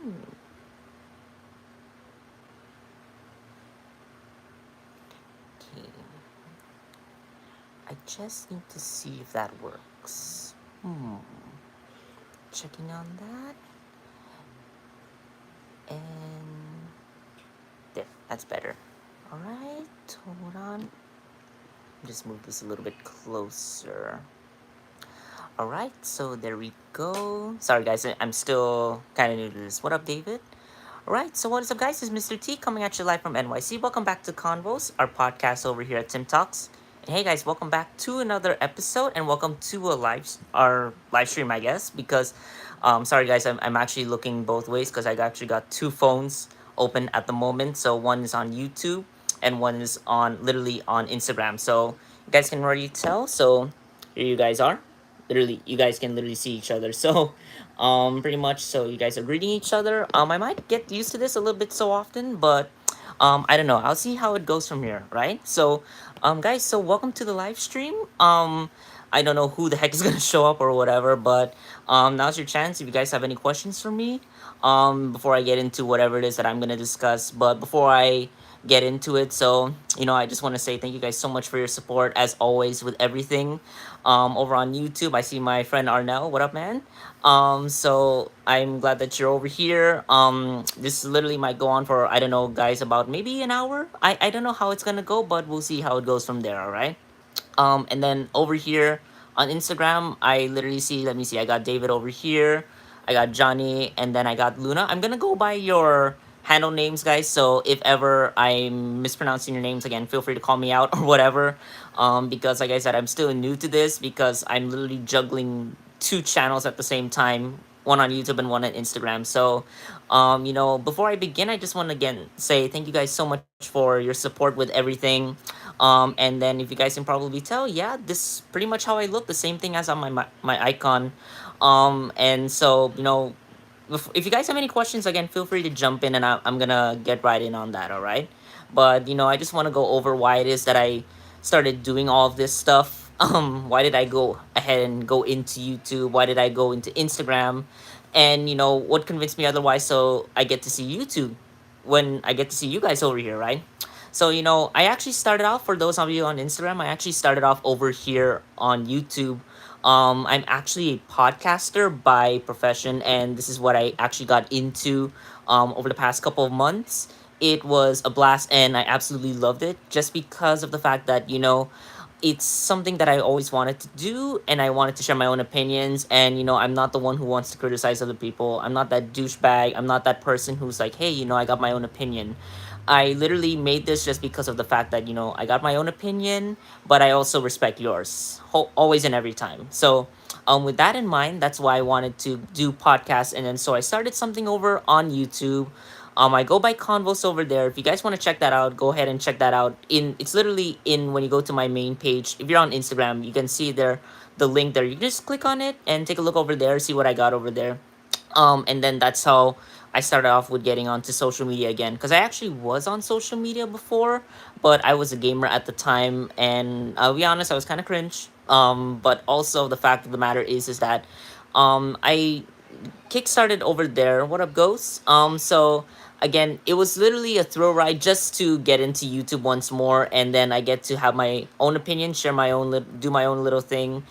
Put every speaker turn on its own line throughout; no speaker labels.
Okay. I just need to see if that works. Checking on that. And there, that's better. Alright, hold on. Just move this a little bit closer. Alright, so there we go. Sorry guys, I'm still kind of new to this. What up, David? Alright, so what is up guys? It's Mr. T coming at you live from NYC. Welcome back to Convos, our podcast over here at Tim Talks. And hey guys, welcome back to another episode and welcome to our live stream, I guess, because sorry guys, I'm actually looking both ways because I actually got two phones open at the moment. So one is on YouTube and one is on literally on Instagram. So you guys can already tell. So here you guys are. Literally, you guys can literally see each other. So pretty much, so you guys are greeting each other. I might get used to this a little bit so often, but I don't know. I'll see how it goes from here, right? So guys, so welcome to the live stream. I don't know who the heck is gonna show up or whatever, but now's your chance if you guys have any questions for me before I get into whatever it is that I'm gonna discuss. But before I get into it, so I just want to say thank you guys so much for your support as always with everything over on YouTube. I see my friend Arnell. What up, man? So I'm glad that you're over here. This literally might go on for, I don't know, guys, about maybe an hour. I don't know how it's gonna go, but we'll see how it goes from there. All right. And then over here on Instagram, I literally see. Let me see. I got David over here. I got Johnny, and then I got Luna. I'm gonna go by your handle names, guys. So if ever I'm mispronouncing your names again, feel free to call me out or whatever. Because like I said, I'm still new to this because I'm literally juggling two channels at the same time, one on YouTube and one on Instagram. So, before I begin, I just want to again say thank you guys so much for your support with everything. And then if you guys can probably tell, yeah, this is pretty much how I look. The same thing as on my icon. And so if you guys have any questions, again, feel free to jump in, and I'm gonna get right in on that. All right. But I just want to go over why it is that I started doing all of this stuff. Why did I go ahead and go into YouTube? Why did I go into Instagram? And what convinced me otherwise? So I get to see YouTube when I get to see you guys over here, right? So I actually started off, for those of you on Instagram, I actually started off over here on YouTube. I'm actually a podcaster by profession, and this is what I actually got into over the past couple of months. It was a blast, and I absolutely loved it just because of the fact that it's something that I always wanted to do, and I wanted to share my own opinions. And I'm not the one who wants to criticize other people. I'm not that douchebag. I'm not that person who's like, hey, I got my own opinion. I literally made this just because of the fact that I got my own opinion, but I also respect yours, always and every time. So, with that in mind, that's why I wanted to do podcasts, and then so I started something over on YouTube. I go by Convos over there. If you guys want to check that out, go ahead and check that out. It's literally in when you go to my main page. If you're on Instagram, you can see there the link there. You can just click on it and take a look over there, see what I got over there. And then that's how I started off with getting onto social media again, because I actually was on social media before, but I was a gamer at the time, and I'll be honest, I was kind of cringe. But also the fact of the matter is that I kickstarted over there. What up, Ghosts? So again, it was literally a thrill ride just to get into YouTube once more, and then I get to have my own opinion, share my own, do my own little thing.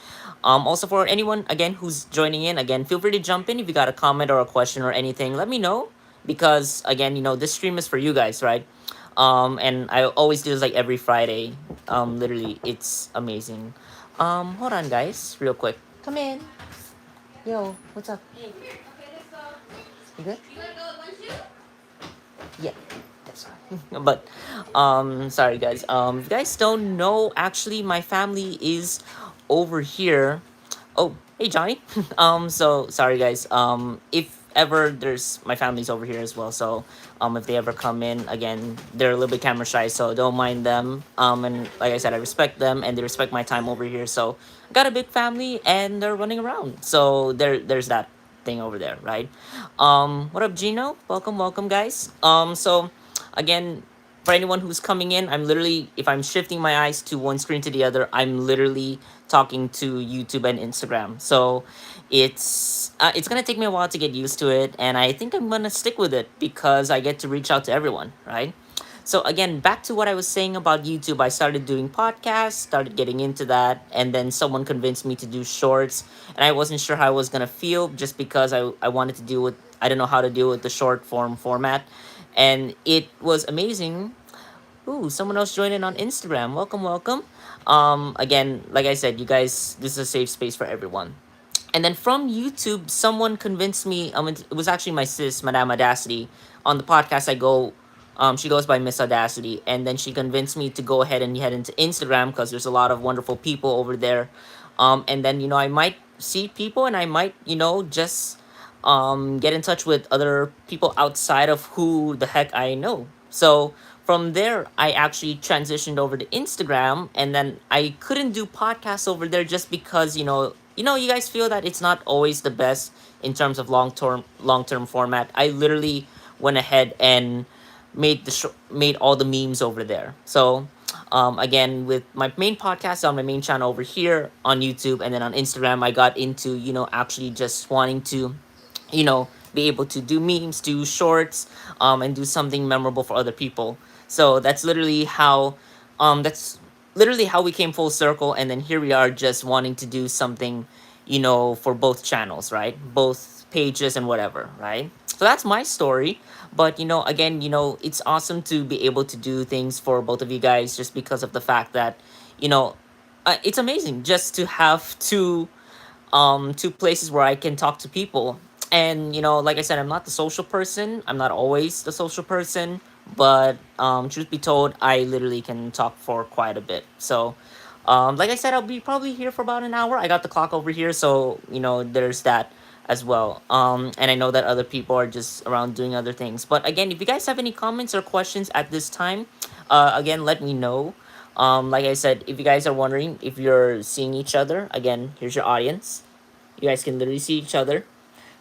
Also, for anyone again who's joining in, again, feel free to jump in if you got a comment or a question or anything. Let me know, because again, this stream is for you guys, right? And I always do this like every Friday. Literally, it's amazing. Hold on, guys, real quick. Come in. Yo, what's up? You good? Yeah, that's fine. But sorry guys. If you guys don't know, actually my family is over here. Oh, hey Johnny. So sorry guys. If ever there's my family's over here as well. So if they ever come in again, they're a little bit camera shy, so don't mind them. And like I said, I respect them and they respect my time over here. So I got a big family and they're running around. So there's that thing over there, right? What up, Gino? Welcome, welcome, guys. So again, for anyone who's coming in, I'm literally, if I'm shifting my eyes to one screen to the other, I'm literally talking to YouTube and Instagram. So it's gonna take me a while to get used to it, and I think I'm gonna stick with it because I get to reach out to everyone, right? So again, back to what I was saying about YouTube, I started doing podcasts, started getting into that, and then someone convinced me to do shorts, and I wasn't sure how I was gonna feel just because I wanted to deal with, I don't know how to deal with the short form format, and it was amazing. Ooh, someone else joined in on Instagram. Welcome, welcome. Again, like I said, you guys, this is a safe space for everyone. And then from YouTube, someone convinced me. It was actually my sis, Madame Audacity, on the podcast. She goes by Miss Audacity, and then she convinced me to go ahead and head into Instagram because there's a lot of wonderful people over there. And then I might see people, and I might just get in touch with other people outside of who the heck I know. So from there, I actually transitioned over to Instagram, and then I couldn't do podcasts over there just because you guys feel that it's not always the best in terms of long term format. I literally went ahead and made all the memes over there. So again, with my main podcast on my main channel over here on YouTube, and then on Instagram, I got into actually just wanting to be able to do memes, do shorts, and do something memorable for other people. So that's literally how we came full circle, and then here we are just wanting to do something, for both channels, right? Both pages and whatever, right? So that's my story. But again, it's awesome to be able to do things for both of you guys just because of the fact that, you know, it's amazing just to have two places where I can talk to people. And like I said, I'm not the social person. I'm not always the social person, but truth be told, I literally can talk for quite a bit. So, like I said, I'll be probably here for about an hour. I got the clock over here, so there's that as well. And I know that other people are just around doing other things. But again, if you guys have any comments or questions at this time, again, let me know. Like I said, if you guys are wondering if you're seeing each other, again, here's your audience. You guys can literally see each other.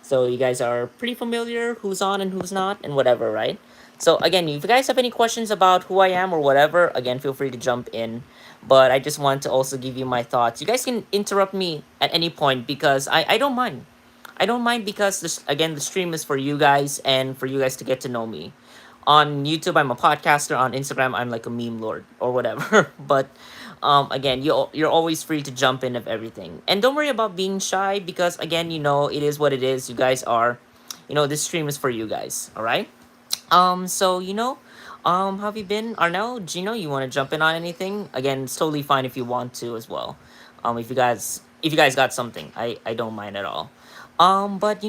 So you guys are pretty familiar who's on and who's not and whatever, right? So again, if you guys have any questions about who I am or whatever, again, feel free to jump in. But I just want to also give you my thoughts. You guys can interrupt me at any point because I don't mind. I don't mind because again, the stream is for you guys and for you guys to get to know me. On YouTube, I'm a podcaster. On Instagram, I'm like a meme lord or whatever. But again, you're always free to jump in of everything, and don't worry about being shy because again, it is what it is. You guys are, this stream is for you guys. All right. So how have you been, Arnell? Gino, you want to jump in on anything? Again, it's totally fine if you want to as well. If you guys got something, I don't mind at all. But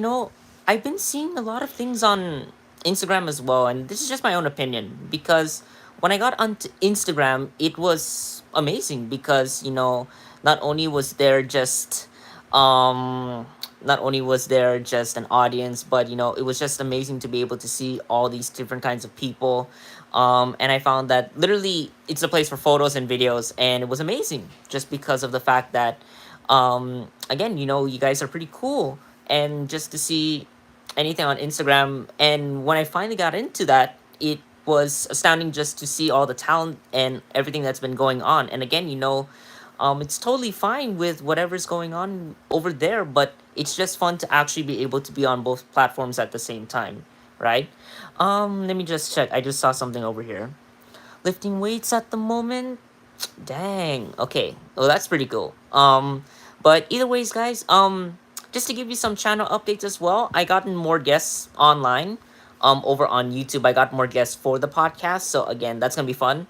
I've been seeing a lot of things on Instagram as well, and this is just my own opinion because when I got onto Instagram, it was amazing because not only was there just um not only was there just an audience, but it was just amazing to be able to see all these different kinds of people. And I found that literally it's a place for photos and videos, and it was amazing just because of the fact that again, you guys are pretty cool, and just to see anything on Instagram. And when I finally got into that, it was astounding just to see all the talent and everything that's been going on. And again, it's totally fine with whatever's going on over there, but it's just fun to actually be able to be on both platforms at the same time, right? Let me just check. I just saw something over here. Lifting weights at the moment. Dang. Okay. Well, that's pretty cool. But either ways, guys. Just to give you some channel updates as well. I gotten more guests online. Over on YouTube, I got more guests for the podcast. So again, that's gonna be fun.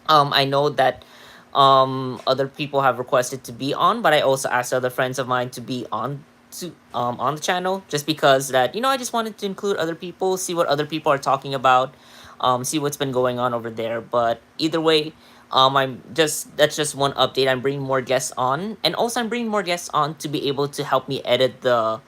I know that other people have requested to be on, but I also asked other friends of mine to be on the channel just because that I just wanted to include other people, see what other people are talking about, see what's been going on over there. But either way, that's just one update. I'm bringing more guests on, and also I'm bringing more guests on to be able to help me edit the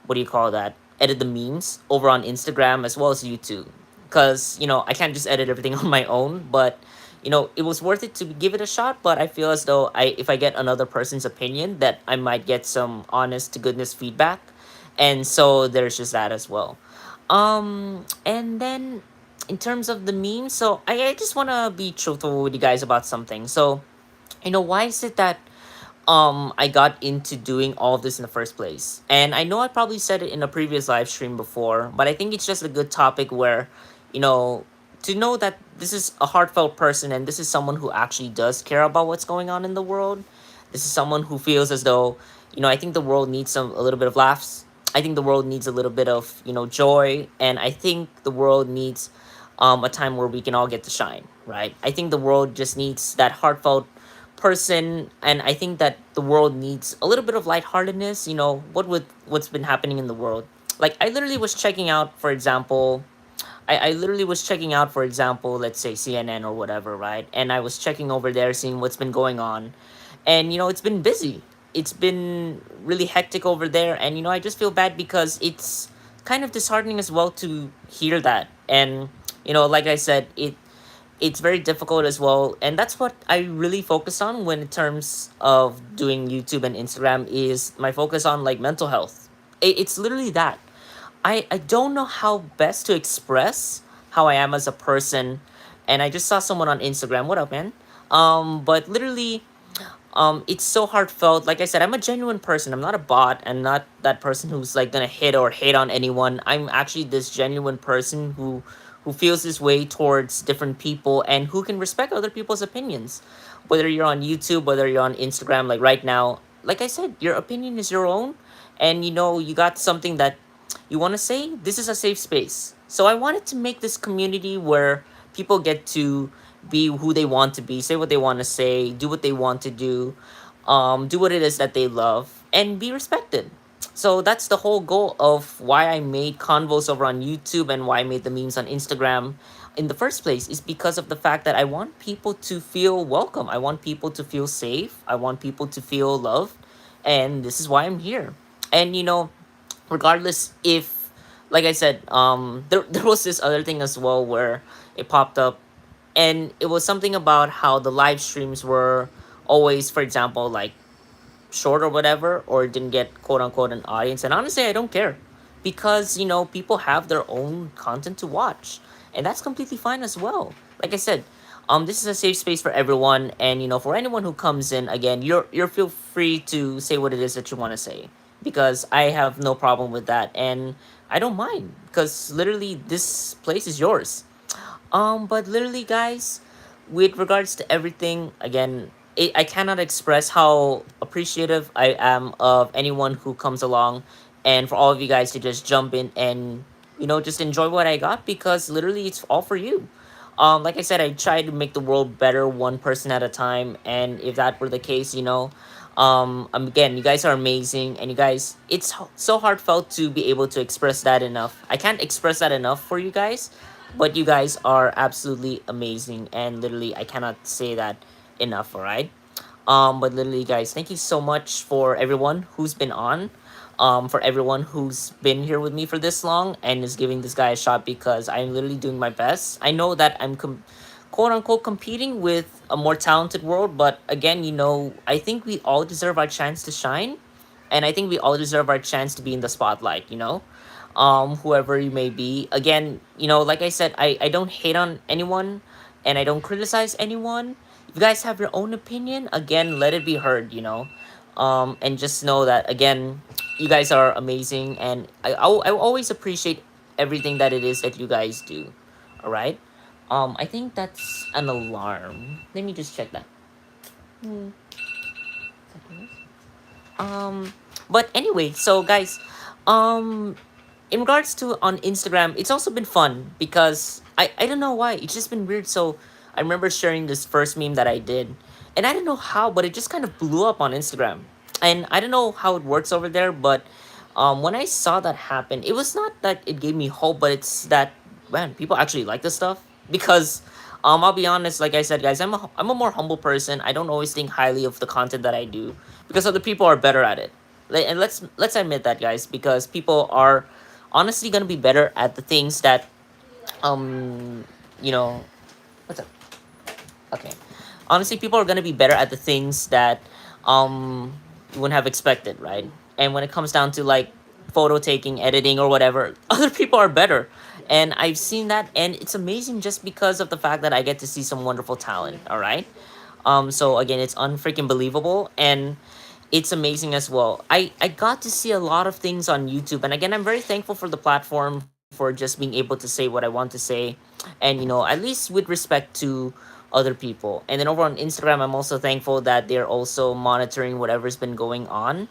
what do you call that? Edit the memes over on Instagram as well as YouTube. Because, I can't just edit everything on my own, but it was worth it to give it a shot. But I feel as though if I get another person's opinion, that I might get some honest to goodness feedback. And so there's just that as well. And then in terms of the memes, so I just want to be truthful with you guys about something. So, why is it that I got into doing all of this in the first place? And I know I probably said it in a previous live stream before, but I think it's just a good topic where, you know, to know that this is a heartfelt person and this is someone who actually does care about what's going on in the world. This is someone who feels as though, I think the world needs a little bit of laughs. I think the world needs a little bit of, joy. And I think the world needs a time where we can all get to shine, right? I think the world just needs that heartfelt person, and I think that the world needs a little bit of lightheartedness. What's been happening in the world. Like I literally was checking out, for example, I literally was checking out, for example, let's say CNN or whatever, right? And I was checking over there, seeing what's been going on, and it's been busy. It's been really hectic over there, and I just feel bad because it's kind of disheartening as well to hear that. And like I said, it's very difficult as well, and that's what I really focus on when in terms of doing YouTube and Instagram, is my focus on like mental health. It's literally that. I don't know how best to express how I am as a person, and I just saw someone on Instagram. What up, man? But literally, it's so heartfelt. Like I said, I'm a genuine person. I'm not a bot. I'm not that person who's like gonna hit or hate on anyone. I'm actually this genuine person who feels this way towards different people and who can respect other people's opinions. Whether you're on YouTube, whether you're on Instagram, like right now, like I said, your opinion is your own, and you got something that you want to say. This is a safe space. So I wanted to make this community where people get to be who they want to be, say what they want to say, do what they want to do what it is that they love, and be respected. So that's the whole goal of why I made convos over on YouTube and why I made the memes on Instagram in the first place, is because of the fact that I want people to feel welcome. I want people to feel safe. I want people to feel loved. And this is why I'm here. And regardless if, like I said, there was this other thing as well where it popped up, and it was something about how the live streams were always, for example, like short or whatever, or didn't get quote unquote an audience. And honestly, I don't care, because people have their own content to watch, and that's completely fine as well. Like I said, this is a safe space for everyone, and for anyone who comes in, again, you're feel free to say what it is that you want to say, because I have no problem with that, and I don't mind, because literally this place is yours. But literally, guys, with regards to everything, again, I cannot express how appreciative I am of anyone who comes along, and for all of you guys to just jump in and just enjoy what I got, because literally it's all for you. Like I said, I try to make the world better one person at a time, and if that were the case, again, you guys are amazing, and you guys, it's so heartfelt to be able to express that enough. I can't express that enough for you guys, but you guys are absolutely amazing, and literally I cannot say that enough. All right. But literally, guys, thank you so much for everyone who's been on, for everyone who's been here with me for this long and is giving this guy a shot, because I'm literally doing my best. I know that I'm quote unquote competing with a more talented world, but again, I think we all deserve our chance to shine, and I think we all deserve our chance to be in the spotlight. Whoever you may be. Again, like I said, I don't hate on anyone, and I don't criticize anyone. If you guys have your own opinion, again, let it be heard. And just know that, again, you guys are amazing, and I always appreciate everything that it is that you guys do. All right. I think that's an alarm. Let me just check that. Hmm. But anyway, so guys, um, in regards to on Instagram, it's also been fun, because I don't know why, it's just been weird. So I remember sharing this first meme that I did, and I don't know how, but it just kind of blew up on Instagram. And I don't know how it works over there, but when I saw that happen, it was not that it gave me hope, but it's that, man, people actually like this stuff. Because I'll be honest, like I said, guys, I'm a more humble person. I don't always think highly of the content that I do, because other people are better at it. And let's admit that, guys, because people are honestly gonna be better at the things that um you know what's up. Okay, honestly, people are gonna be better at the things that you wouldn't have expected, right? And when it comes down to like photo taking, editing, or whatever, other people are better. And I've seen that, and it's amazing just because of the fact that I get to see some wonderful talent. All right. So again, it's unfreaking believable, and it's amazing as well. I got to see a lot of things on YouTube, and again, I'm very thankful for the platform for just being able to say what I want to say, and at least with respect to other people. And then over on Instagram, I'm also thankful that they're also monitoring whatever's been going on.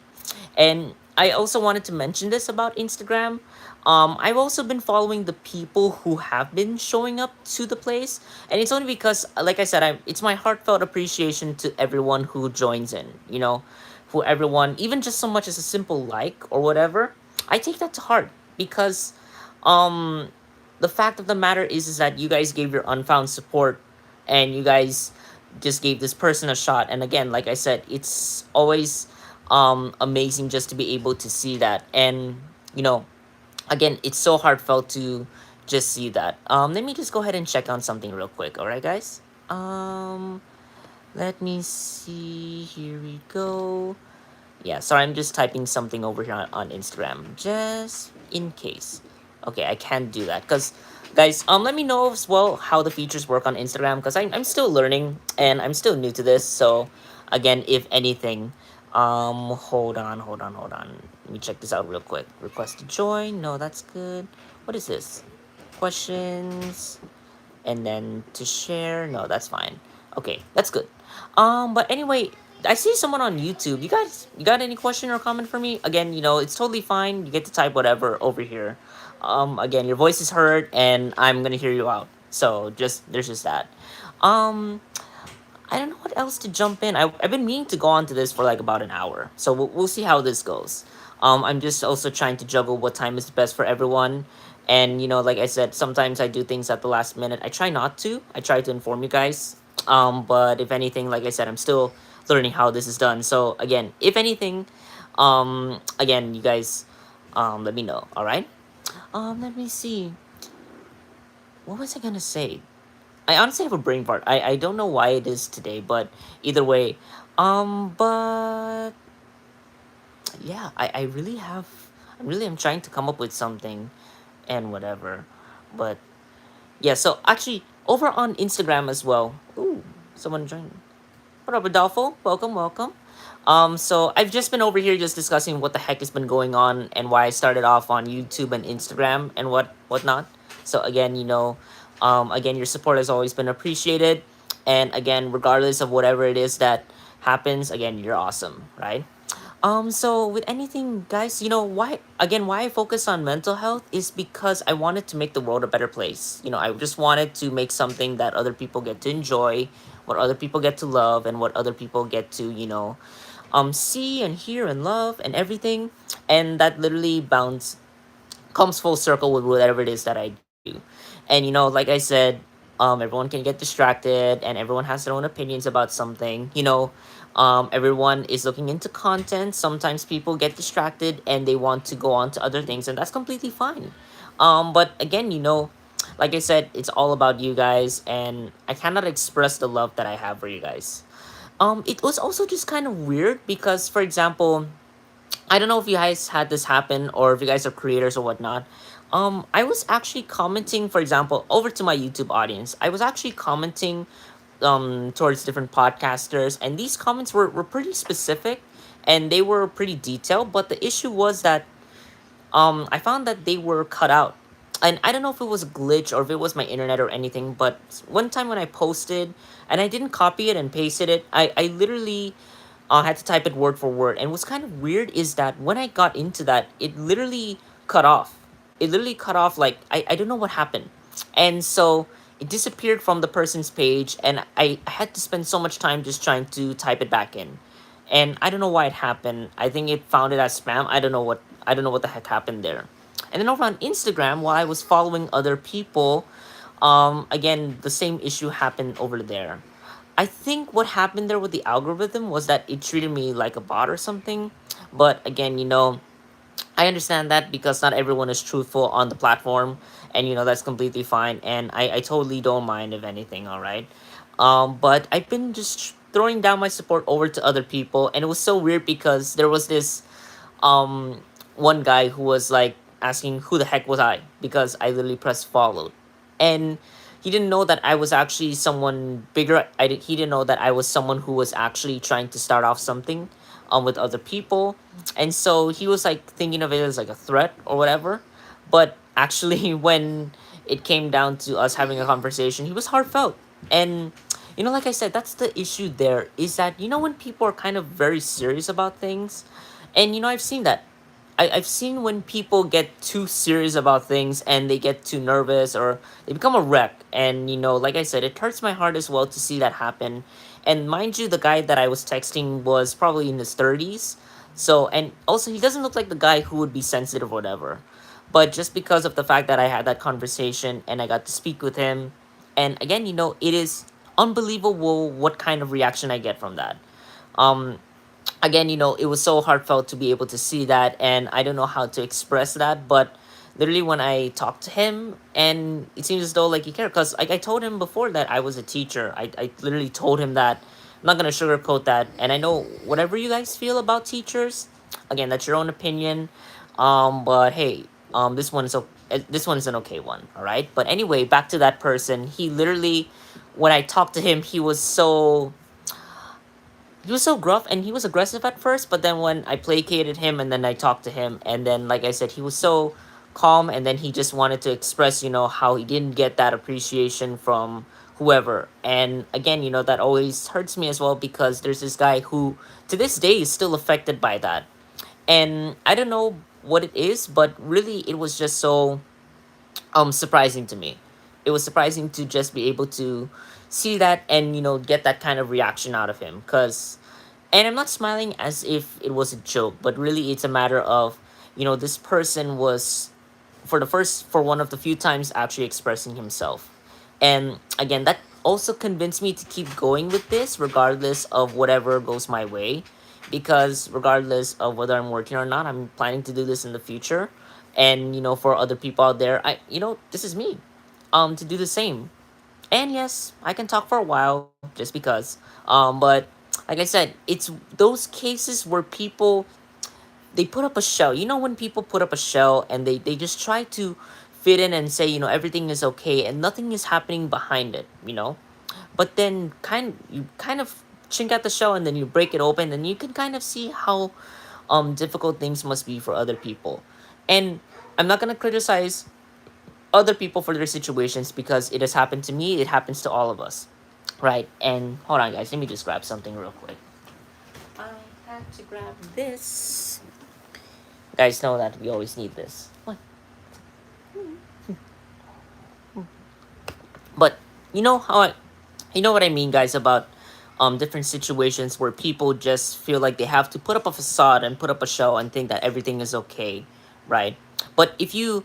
And I also wanted to mention this about Instagram. I've also been following the people who have been showing up to the place, and it's only because, like I said, it's my heartfelt appreciation to everyone who joins in. Who everyone, even just so much as a simple like or whatever, I take that to heart because, um, the fact of the matter is that you guys gave your unfound support, and you guys just gave this person a shot. And again, like I said, it's always amazing just to be able to see that. And you know again, it's so heartfelt to just see that. Let me just go ahead and check on something real quick. All right, guys. Let me see. Here we go. Yeah, sorry, I'm just typing something over here on Instagram, just in case. Okay, I can't do that because, guys, let me know as well how the features work on Instagram because I'm still learning and I'm still new to this. So, again, if anything, hold on. Let me check this out real quick. Request to join. No, that's good. What is this? Questions and then to share. No, that's fine. Okay, that's good. But anyway, I see someone on YouTube. You got any question or comment for me? Again, it's totally fine. You get to type whatever over here. Again, your voice is heard, and I'm gonna hear you out. So there's just that. Um, I don't know what else to jump in. I've been meaning to go on to this for like about an hour. So we'll see how this goes. I'm just also trying to juggle what time is best for everyone. And, like I said, sometimes I do things at the last minute. I try not to. I try to inform you guys. But if anything, like I said, I'm still learning how this is done. So, again, if anything, again, you guys, let me know. All right? Let me see. What was I going to say? I honestly have a brain fart. I don't know why it is today, but either way. But yeah, I really have. I really am trying to come up with something and whatever. But yeah, so actually, over on Instagram as well. Ooh, someone joined. What up, Adolfo? Welcome, welcome. So I've just been over here just discussing what the heck has been going on and why I started off on YouTube and Instagram and whatnot. So again, again, your support has always been appreciated, and again, regardless of whatever it is that happens, again, you're awesome, right? So with anything, guys, why I focus on mental health is because I wanted to make the world a better place. I just wanted to make something that other people get to enjoy, what other people get to love, and what other people get to, see and hear and love and everything. And that literally comes full circle with whatever it is that I do. And like I said, everyone can get distracted and everyone has their own opinions about something. Everyone is looking into content. Sometimes people get distracted and they want to go on to other things, and that's completely fine. But again, like I said, it's all about you guys, and I cannot express the love that I have for you guys. It was also just kind of weird because, for example, I don't know if you guys had this happen or if you guys are creators or whatnot. I was actually commenting, for example, over to my YouTube audience. I was actually commenting towards different podcasters, and these comments were pretty specific and they were pretty detailed. But the issue was that I found that they were cut out. And I don't know if it was a glitch or if it was my internet or anything, but one time when I posted and I didn't copy it and pasted it, I literally had to type it word for word. And what's kind of weird is that when I got into that, it literally cut off. It literally cut off, like, I don't know what happened. And so it disappeared from the person's page, and I had to spend so much time just trying to type it back in. And I don't know why it happened. I think it found it as spam. I don't know what the heck happened there. And then over on Instagram, while I was following other people, again, the same issue happened over there. I think what happened there with the algorithm was that it treated me like a bot or something. But again, I understand that because not everyone is truthful on the platform, and that's completely fine. And I totally don't mind if anything, all right? But I've been just throwing down my support over to other people, and it was so weird because there was this um one guy who was like asking who the heck was I, because I literally pressed followed. And he didn't know that I was actually someone bigger. He didn't know that I was someone who was actually trying to start off something with other people. And so he was like thinking of it as like a threat or whatever. But actually, when it came down to us having a conversation, he was heartfelt. And like I said, that's the issue there, is that when people are kind of very serious about things, and I've seen that. I've seen when people get too serious about things and they get too nervous or they become a wreck. And, like I said, it hurts my heart as well to see that happen. And mind you, the guy that I was texting was probably in his 30s. So, and also, he doesn't look like the guy who would be sensitive or whatever. But just because of the fact that I had that conversation and I got to speak with him, and again, it is unbelievable what kind of reaction I get from that. Um, Again, it was so heartfelt to be able to see that, and I don't know how to express that, but literally when I talked to him, and it seems as though like he cared, because like I told him before that I was a teacher. I literally told him that. I'm not gonna sugarcoat that, and I know whatever you guys feel about teachers, again, that's your own opinion. But hey, this one is an okay one, all right. But anyway, back to that person. He literally, when I talked to him, he was so gruff and he was aggressive at first, but then when I placated him and then I talked to him, and then like I said, he was so calm, and then he just wanted to express, how he didn't get that appreciation from whoever. And again, that always hurts me as well, because there's this guy who to this day is still affected by that. And I don't know what it is, but really it was just so surprising to me. It was surprising to just be able to see that and get that kind of reaction out of him, cuz and I'm not smiling as if it was a joke, but really it's a matter of this person was for one of the few times actually expressing himself. And again, that also convinced me to keep going with this regardless of whatever goes my way, because regardless of whether I'm working or not, I'm planning to do this in the future. And for other people out there, this is me, to do the same. And yes, I can talk for a while just because. But like I said, it's those cases where people, they put up a show. When people put up a show and they just try to fit in and say, everything is okay and nothing is happening behind it. But then you kind of chink at the shell, and then you break it open, and you can kind of see how difficult things must be for other people. And I'm not gonna criticize other people for their situations, because it has happened to me, it happens to all of us. Right? And hold on, guys, let me just grab something real quick. I had to grab this. Guys know that we always need this. What? But you know what I mean, guys, about different situations where people just feel like they have to put up a facade and put up a show and think that everything is okay, right? But if you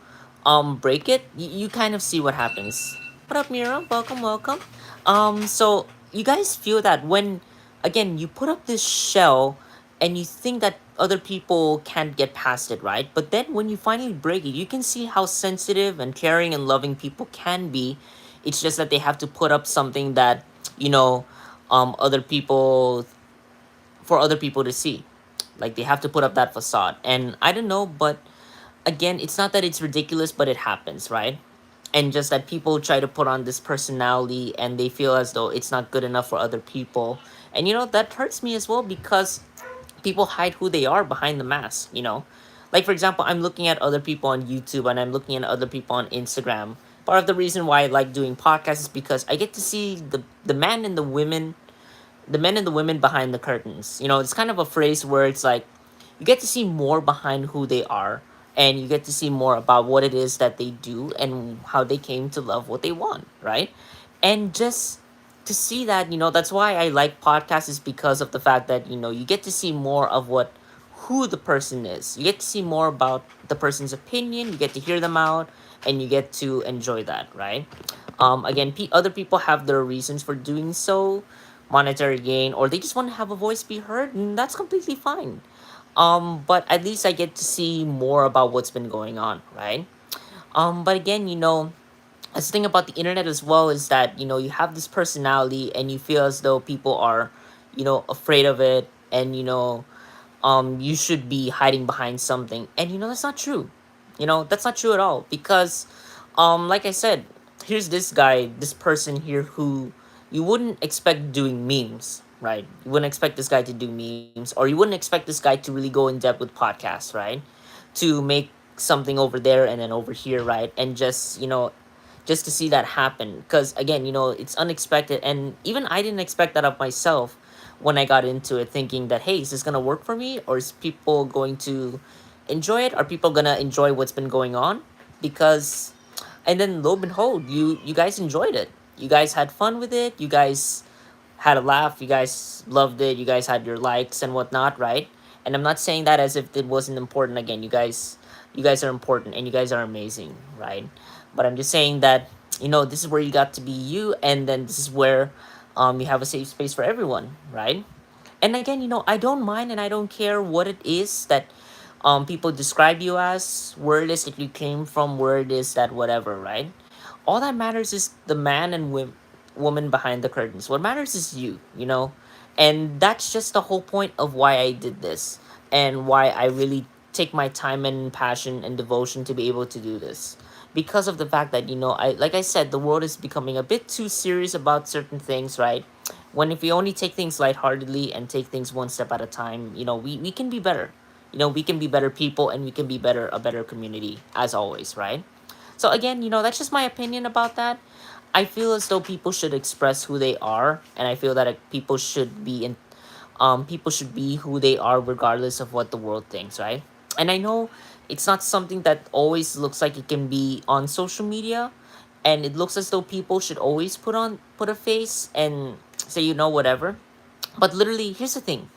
break it, you kind of see what happens. What up, Mira? Welcome, welcome. So you guys feel that when, again, you put up this shell and you think that other people can't get past it, right? But then when you finally break it, you can see how sensitive and caring and loving people can be. It's just that they have to put up something that, you know, other people, for other people to see. Like, they have to put up that facade. And I don't know, but again, it's not that it's ridiculous, but it happens, right? And just that people try to put on this personality and they feel as though it's not good enough for other people. And that hurts me as well, because people hide who they are behind the mask. Like, for example, I'm looking at other people on YouTube and I'm looking at other people on Instagram. Part of the reason why I like doing podcasts is because I get to see the men and the women, behind the curtains. It's kind of a phrase where it's like you get to see more behind who they are, and you get to see more about what it is that they do and how they came to love what they want, right? And just to see that, that's why I like podcasts, is because of the fact that you get to see more of who the person is. You get to see more about the person's opinion, you get to hear them out, and you get to enjoy that, right? Again, other people have their reasons for doing so, monetary gain, or they just want to have a voice be heard, and that's completely fine. But at least I get to see more about what's been going on, right? But again, the thing about the internet as well is that you have this personality and you feel as though people are afraid of it, and you should be hiding behind something, and that's not true. That's not true at all, because like I said, here's this guy, this person here, who you wouldn't expect doing memes, right? You wouldn't expect this guy to do memes, or you wouldn't expect this guy to really go in depth with podcasts, right? To make something over there and then over here, right? And just to see that happen, because again, it's unexpected, and even I didn't expect that of myself when I got into it, thinking that, hey, is this gonna work for me, or is people going to enjoy it? Are people gonna enjoy what's been going on? Because, and then lo and behold, you guys enjoyed it. You guys had fun with it. You guys had a laugh. You guys loved it. You guys had your likes and whatnot, right? And I'm not saying that as if it wasn't important. Again, you guys are important and you guys are amazing, right? But I'm just saying that, this is where you got to be you, and then this is where you have a safe space for everyone, right? And again, I don't mind and I don't care what it is that people describe you as, where it is that you came from, where it is that whatever, right? All that matters is the man and woman behind the curtains. What matters is you. And that's just the whole point of why I did this, and why I really take my time and passion and devotion to be able to do this. Because of the fact that, I like I said, the world is becoming a bit too serious about certain things, right? When if we only take things lightheartedly and take things one step at a time, we can be better. We can be better people, and we can be a better community, as always, right? So again, that's just my opinion about that. I feel as though people should express who they are, and I feel that people should be who they are regardless of what the world thinks, right? And I know it's not something that always looks like it can be on social media, and it looks as though people should always put a face and say, whatever. But literally, here's the thing.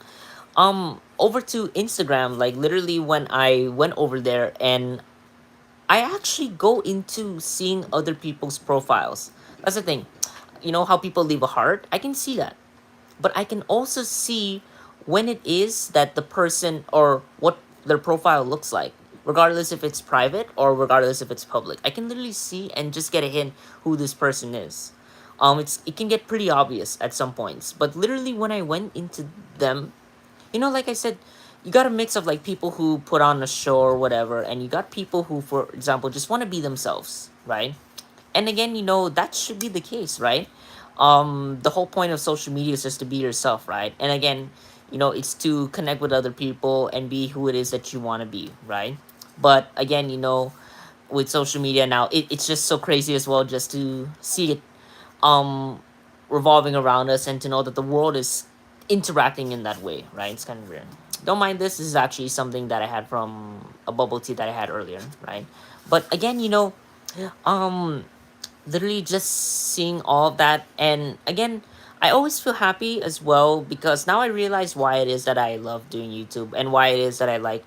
Over to Instagram, like literally when I went over there, and I actually go into seeing other people's profiles. That's the thing. You know how people leave a heart? I can see that. But I can also see when it is that the person, or what their profile looks like, regardless if it's private or regardless if it's public. I can literally see and just get a hint who this person is. It can get pretty obvious at some points, but literally when I went into them, like I said, you got a mix of like people who put on a show or whatever, and you got people who, for example, just want to be themselves, right? And again, that should be the case, right? The whole point of social media is just to be yourself, right? And again, it's to connect with other people and be who it is that you want to be, right? But again, with social media now, it's just so crazy as well, just to see it um revolving around us, and to know that the world is interacting in that way, right? It's kind of weird. Don't mind this. This is actually something that I had from a bubble tea that I had earlier, right? But again, um, literally just seeing all of that, and again, I always feel happy as well, because now I realize why it is that I love doing YouTube, and why it is that I like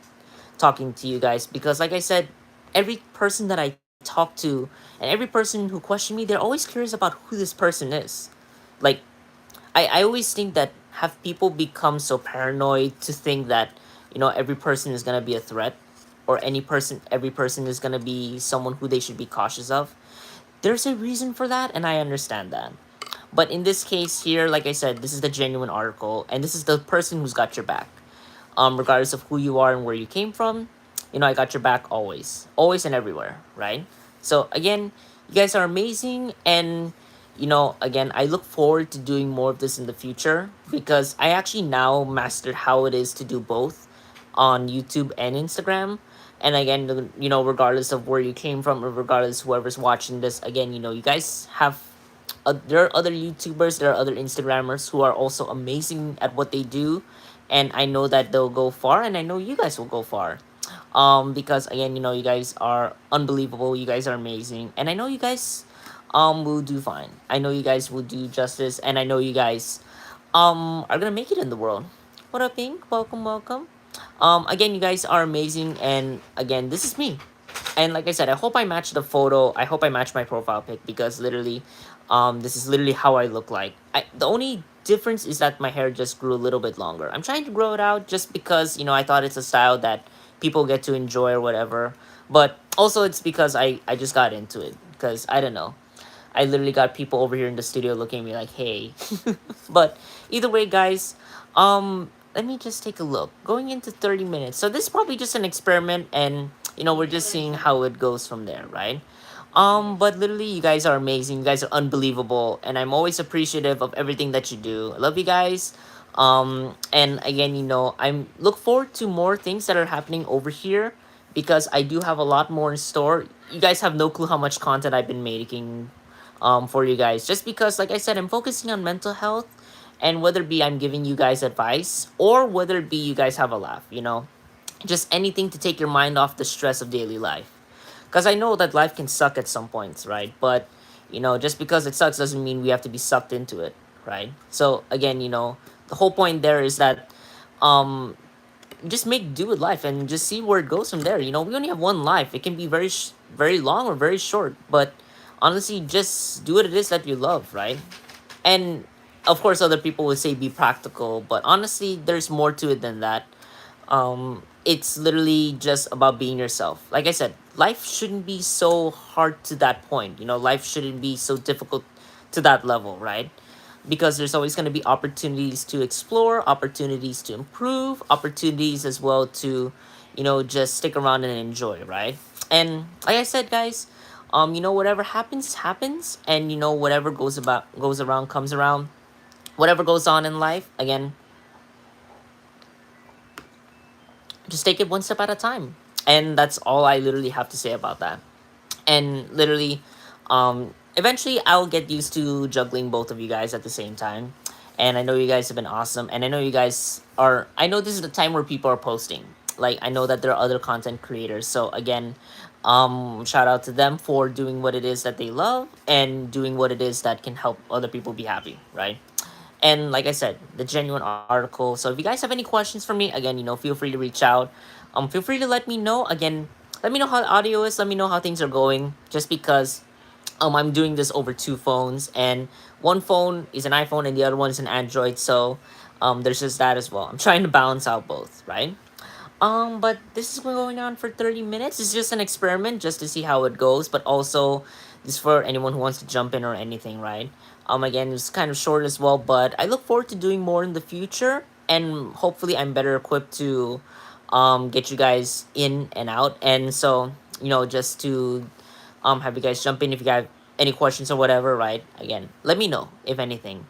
talking to you guys. Because like I said, every person that I talk to, and every person who questioned me, they're always curious about who this person is. Like, I always think that, have people become so paranoid to think that, every person is gonna be a threat, or every person is gonna be someone who they should be cautious of. There's a reason for that, and I understand that. But in this case here, like I said, this is the genuine article, and this is the person who's got your back. Regardless of who you are and where you came from, I got your back always, always and everywhere, right? So again, you guys are amazing, and again, I look forward to doing more of this in the future, because I actually now mastered how it is to do both on YouTube and Instagram. And again, regardless of where you came from, or regardless whoever's watching this, again, you guys have there are other YouTubers, there are other Instagrammers who are also amazing at what they do, and I know that they'll go far, and I know you guys will go far. Because again, you guys are unbelievable, you guys are amazing, and I know you guys will do fine. I know you guys will do justice, and I know you guys are gonna make it in the world. What up, Pink? Welcome, welcome. Again, you guys are amazing, and again, this is me. And like I said, I hope I match the photo. I hope I match my profile pic, because literally, this is literally how I look like. The only difference is that my hair just grew a little bit longer. I'm trying to grow it out just because, I thought it's a style that people get to enjoy or whatever. But also it's because I just got into it, because I don't know. I literally got people over here in the studio looking at me like, hey. But either way, guys, let me just take a look. Going into 30 minutes. So this is probably just an experiment, and we're just seeing how it goes from there, right? But literally, you guys are amazing. You guys are unbelievable, and I'm always appreciative of everything that you do. I love you guys. And again, I'm look forward to more things that are happening over here because I do have a lot more in store. You guys have no clue how much content I've been making for you guys. Just because, like I said, I'm focusing on mental health, and whether it be I'm giving you guys advice or whether it be you guys have a laugh, just anything to take your mind off the stress of daily life. Because I know that life can suck at some points, right? But just because it sucks doesn't mean we have to be sucked into it, right? So again, the whole point there is that um just make do with life and just see where it goes from there. We only have one life. It can be very long or very short, but honestly, just do what it is that you love, right? And of course, other people would say be practical, but honestly, there's more to it than that. It's literally just about being yourself. Like I said, life shouldn't be so hard to that point. Life shouldn't be so difficult to that level, right? Because there's always going to be opportunities to explore, opportunities to improve, opportunities as well to, just stick around and enjoy, right? And like I said, guys, whatever happens happens, and whatever goes around comes around. Whatever goes on in life, again, just take it one step at a time. And that's all I literally have to say about that. And literally, eventually I'll get used to juggling both of you guys at the same time. And I know you guys have been awesome, and I know you guys are, I know this is the time where people are posting. Like, I know that there are other content creators, so again, shout out to them for doing what it is that they love and doing what it is that can help other people be happy, right? And like I said, the genuine article. So if you guys have any questions for me, again, feel free to reach out. Feel free to let me know. Again, let me know how the audio is. Let me know how things are going. Just because I'm doing this over two phones, and one phone is an iPhone and the other one is an Android. So there's just that as well. I'm trying to balance out both, right? But this is going on for 30 minutes. It's just an experiment just to see how it goes, but also just for anyone who wants to jump in or anything, right? Again, it's kind of short as well, but I look forward to doing more in the future, and hopefully I'm better equipped to get you guys in and out. And so, just to have you guys jump in if you got any questions or whatever, right? Again, let me know if anything.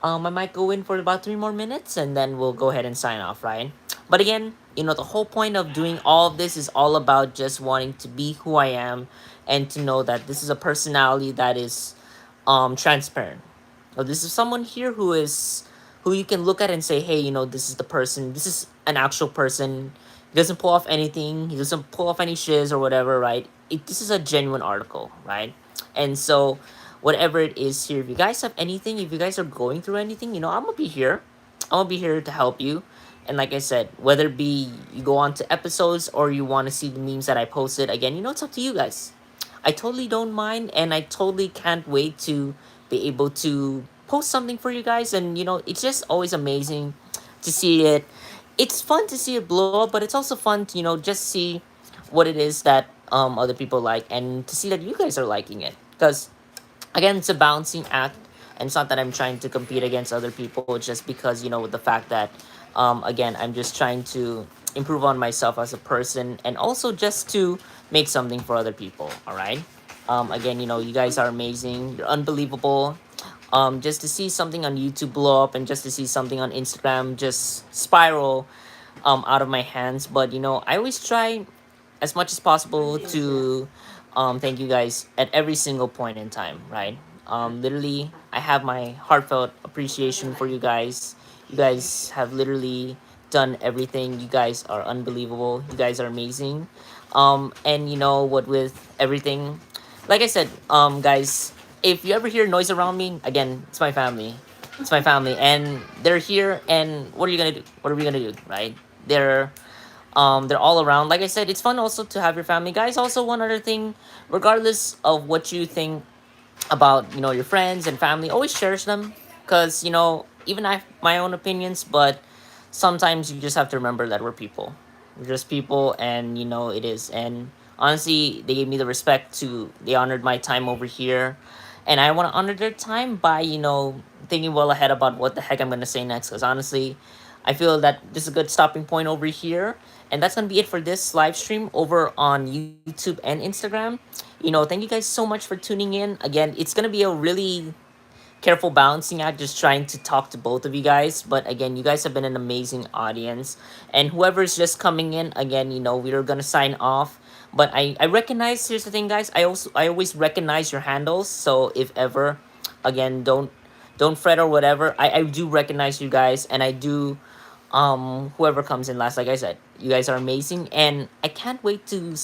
I might go in for about 3 more minutes and then we'll go ahead and sign off, right? But again, the whole point of doing all of this is all about just wanting to be who I am and to know that this is a personality that is transparent. So this is someone here who you can look at and say, hey, this is the person, this is an actual person. He doesn't pull off anything, he doesn't pull off any shiz or whatever, right? This is a genuine article, right? And so whatever it is here, if you guys have anything, if you guys are going through anything, I'm gonna be here. I'm gonna be here to help you. And like I said, whether it be you go on to episodes or you want to see the memes that I posted, again, it's up to you guys. I totally don't mind, and I totally can't wait to be able to post something for you guys. And it's just always amazing to see it. It's fun to see it blow up, but it's also fun to just see what it is that other people like, and to see that you guys are liking it. Because again, it's a balancing act, and it's not that I'm trying to compete against other people. It's just because with the fact that again, I'm just trying to improve on myself as a person, and also just to make something for other people. All right. Again, you guys are amazing. You're unbelievable. Just to see something on YouTube blow up, and just to see something on Instagram just spiral out of my hands. But I always try as much as possible to thank you guys at every single point in time, right? Literally, I have my heartfelt appreciation for you guys. You guys have literally done everything. You guys are unbelievable. You guys are amazing. And what, with everything, like I said, guys, if you ever hear noise around me, again, it's my family. It's my family, and they're here. And what are you gonna do? What are we gonna do, right? They're all around. Like I said, it's fun also to have your family, guys. Also, one other thing, regardless of what you think about your friends and family, always cherish them. Because even I have my own opinions, but sometimes you just have to remember that we're people. We're just people, and it is. And honestly, they gave me the respect to, they honored my time over here, and I want to honor their time by thinking well ahead about what the heck I'm gonna say next. Because honestly, I feel that this is a good stopping point over here. And that's gonna be it for this live stream over on YouTube and Instagram. Thank you guys so much for tuning in. Again, it's gonna be a really careful balancing act, just trying to talk to both of you guys. But again, you guys have been an amazing audience. And whoever's just coming in, again, we're gonna sign off. But I recognize, here's the thing, guys, I always recognize your handles. So if ever, again, don't fret or whatever. I do recognize you guys, and I do whoever comes in last. Like I said, you guys are amazing, and I can't wait to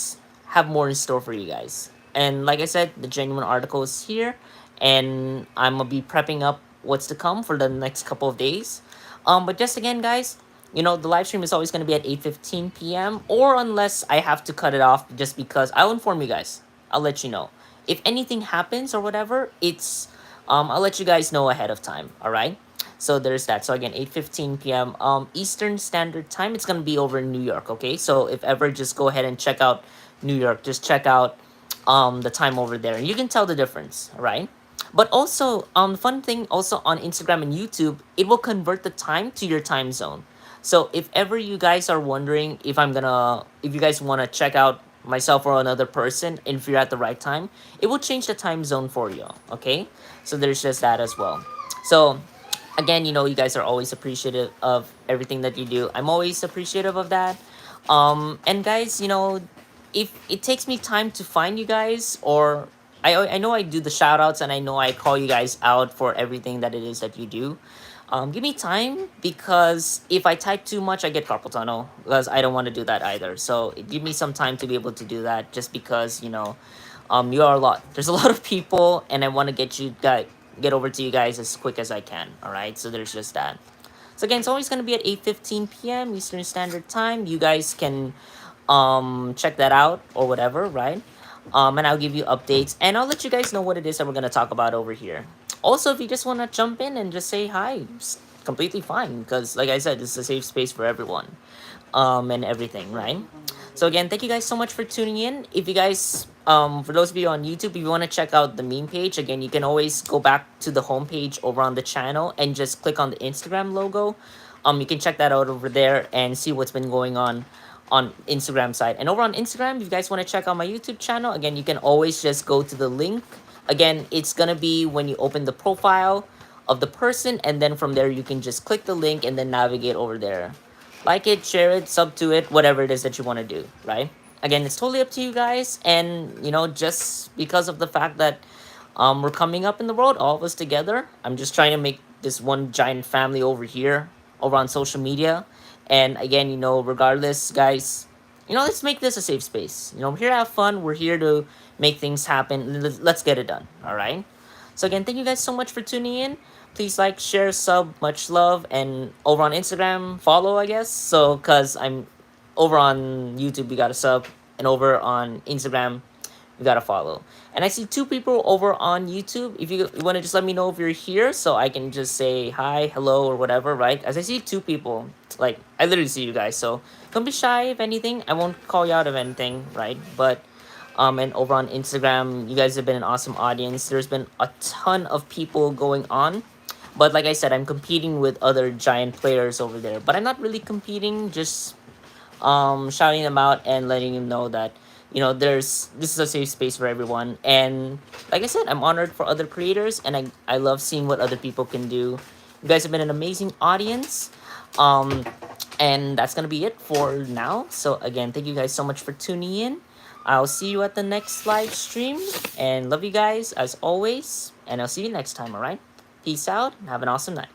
have more in store for you guys. And like I said, the genuine article is here, and I'm gonna be prepping up what's to come for the next couple of days. But just again, guys, the live stream is always gonna be at 8:15 p.m. or unless I have to cut it off, just because I'll inform you guys. I'll let you know if anything happens or whatever. I'll let you guys know ahead of time. All right. So there's that. So again, 8:15 p.m. Eastern Standard Time. It's gonna be over in New York. Okay. So if ever, just go ahead and check out New York. Just check out the time over there, and you can tell the difference. All right. But also, the fun thing also on Instagram and YouTube, it will convert the time to your time zone. So if ever you guys are wondering if you guys want to check out myself or another person, and if you're at the right time, it will change the time zone for you. Okay, so there's just that as well. So again, you guys are always appreciative of everything that you do. I'm always appreciative of that. And guys, if it takes me time to find you guys, or I know I do the shout outs, and I know I call you guys out for everything that it is that you do. Give me time, because if I type too much, I get carpal tunnel, because I don't want to do that either. So give me some time to be able to do that, just because you are a lot. There's a lot of people, and I want to get over to you guys as quick as I can. All right, so there's just that. So again, it's always going to be at 8:15 p.m. Eastern Standard Time. You guys can check that out or whatever, right? And I'll give you updates, and I'll let you guys know what it is that we're going to talk about over here. Also, if you just want to jump in and just say hi, it's completely fine, because like I said, this is a safe space for everyone, and everything, right? So again, thank you guys so much for tuning in. If you guys, for those of you on YouTube, if you want to check out the meme page, again, you can always go back to the homepage over on the channel and just click on the Instagram logo. You can check that out over there and see what's been going on Instagram side. And over on Instagram, if you guys want to check out my YouTube channel, again, you can always just go to the link. Again, it's gonna be when you open the profile of the person, and then from there you can just click the link and then navigate over there. Like it, share it, sub to it, whatever it is that you want to do, right? Again, it's totally up to you guys, and just because of the fact that we're coming up in the world, all of us together, I'm just trying to make this one giant family over here, over on social media. And again, regardless, guys, let's make this a safe space. We're here to have fun. We're here to make things happen. Let's get it done. All right. So again, thank you guys so much for tuning in. Please like, share, sub, much love, and over on Instagram, follow, I guess. So, cause I'm over on YouTube, you gotta sub, and over on Instagram, you gotta follow. And I see 2 people over on YouTube. If you want to just let me know if you're here, so I can just say hi, hello, or whatever, right? As I see 2 people, like I literally see you guys. So don't be shy. If anything, I won't call you out of anything, right? But and over on Instagram, you guys have been an awesome audience. There's been a ton of people going on. But like I said, I'm competing with other giant players over there. But I'm not really competing, just shouting them out and letting them know that this is a safe space for everyone. And like I said, I'm honored for other creators, and I love seeing what other people can do. You guys have been an amazing audience. And that's gonna be it for now. So again, thank you guys so much for tuning in. I'll see you at the next live stream, and love you guys as always, and I'll see you next time. All right, peace out and have an awesome night.